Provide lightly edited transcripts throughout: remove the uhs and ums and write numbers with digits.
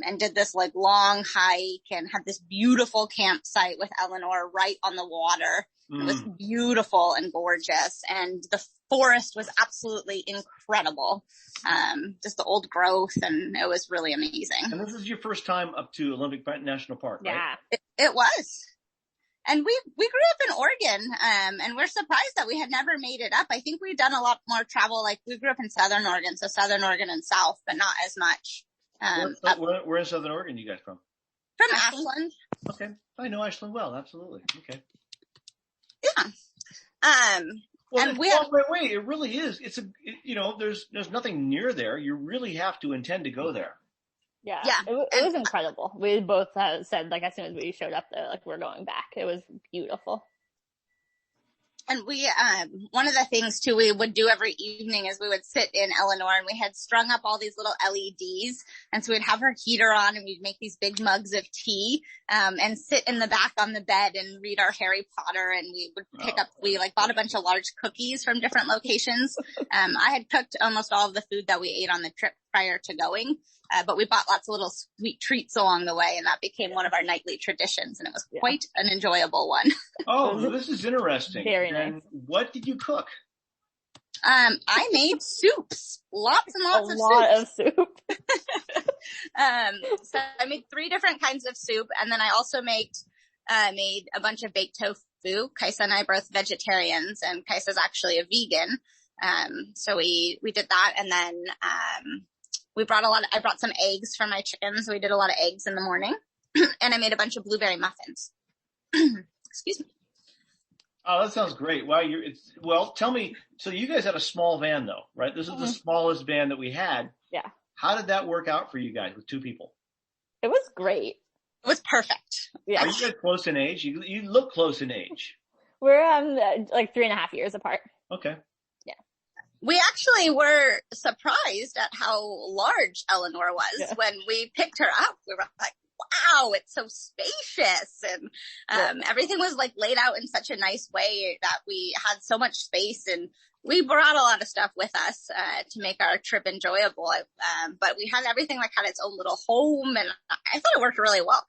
and did this like long hike and had this beautiful campsite with Eleanor right on the water. It was beautiful and gorgeous, and the forest was absolutely incredible. Just the old growth, and it was really amazing. And this is your first time up to Olympic National Park, right? Yeah, it was. And we grew up in Oregon, and we're surprised that we had never made it up. I think we'd done a lot more travel. Like, we grew up in Southern Oregon, so Southern Oregon and South, but not as much. Where in Southern Oregon are you guys from? From Ashland. Okay. I know Ashland well, absolutely. Okay. Yeah. Well, wait, it really is. There's nothing near there. You really have to intend to go there. Yeah. It was incredible. We both said, like, as soon as we showed up there, like, we're going back. It was beautiful. And we, one of the things too we would do every evening is we would sit in Eleanor, and we had strung up all these little LEDs. And so we'd have her heater on, and we'd make these big mugs of tea, and sit in the back on the bed and read our Harry Potter. And we would we bought a bunch of large cookies from different locations. I had cooked almost all of the food that we ate on the trip prior to going. But we bought lots of little sweet treats along the way, and that became one of our nightly traditions, and it was quite an enjoyable one. Oh, this is interesting. Very nice. And what did you cook? I made soups. Lots and lots of soup. A lot of soup. So I made 3 different kinds of soup, and then I also made a bunch of baked tofu. Kaisa and I are both vegetarians, and Kaisa's actually a vegan. So we did that, and then, I brought some eggs for my chickens. So we did a lot of eggs in the morning, and I made a bunch of blueberry muffins. Excuse me. Oh, that sounds great. Wow, tell me, so you guys had a small van though, right? This is the smallest van that we had. Yeah. How did that work out for you guys with 2 people? It was great. It was perfect. Yeah. Are you guys close in age? You look close in age. We're, like 3.5 years apart. Okay. We actually were surprised at how large Eleanor was when we picked her up. We were like, wow, it's so spacious. And, everything was like laid out in such a nice way that we had so much space, and we brought a lot of stuff with us, to make our trip enjoyable. But we had everything like had its own little home, and I thought it worked really well.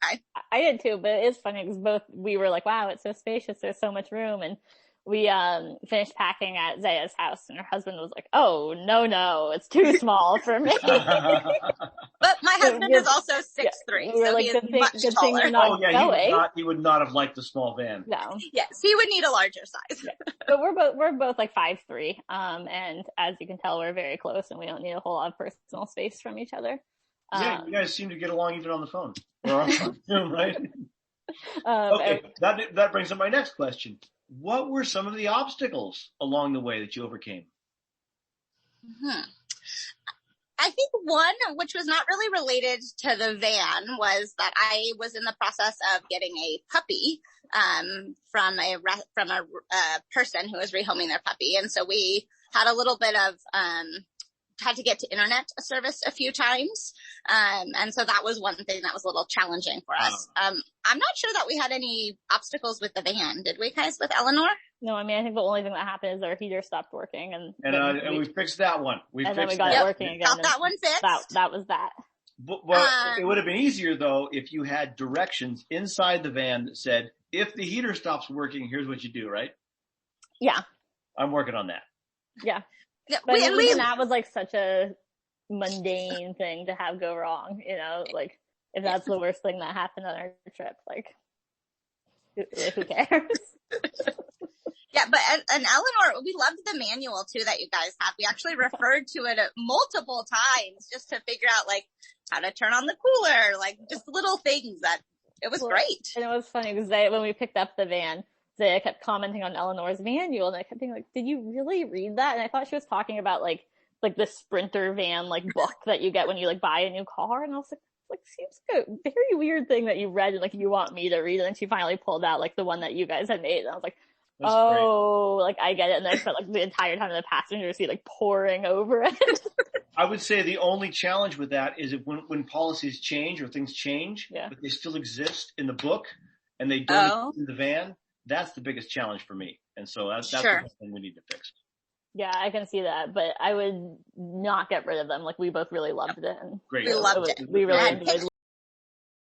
I did too, but it's funny because we were like, wow, it's so spacious. There's so much room. And we finished packing at Zaya's house, and her husband was like, oh, no, it's too small for me. But my husband is also 6'3", so like, he is much taller. He would not have liked the small van. No. Yes, he would need a larger size. Yeah. But we're both like 5'3", and as you can tell, we're very close, and we don't need a whole lot of personal space from each other. Yeah, you guys seem to get along even on the phone. Or on Zoom, right? Okay, that brings up my next question. What were some of the obstacles along the way that you overcame? I think one, which was not really related to the van, was that I was in the process of getting a puppy, from a person who was rehoming their puppy. And so we had a little bit of, had to get to internet service a few times. And so that was one thing that was a little challenging for us. I'm not sure that we had any obstacles with the van. Did we, guys, with Eleanor? No, I mean, I think the only thing that happened is our heater stopped working, and we fixed that one. Then we got it working again. Got that one fixed. That was that. Well, it would have been easier though if you had directions inside the van that said, if the heater stops working, here's what you do, right? Yeah. I'm working on that. Yeah. Yeah, but even that was like such a mundane thing to have go wrong, like if that's the worst thing that happened on our trip, like who cares? Yeah, but and Eleanor, we loved the manual too that you guys have. We actually referred to it multiple times just to figure out like how to turn on the cooler, like just little things that it was great. And it was funny because when we picked up the van, Zaya kept commenting on Eleanor's manual, and I kept being like, did you really read that? And I thought she was talking about like the Sprinter van, like book that you get when you like buy a new car. And I was like, seems like a very weird thing that you read and like you want me to read. And then she finally pulled out like the one that you guys had made. And I was like, that's great. Like I get it. And then I spent like the entire time in the passenger seat, like poring over it. I would say the only challenge with that is if when policies change or things change, but they still exist in the book and they don't exist in the van. That's the biggest challenge for me. And so that's the thing we need to fix. Yeah, I can see that, but I would not get rid of them. Like we both really loved it. And great. We loved it. We really enjoyed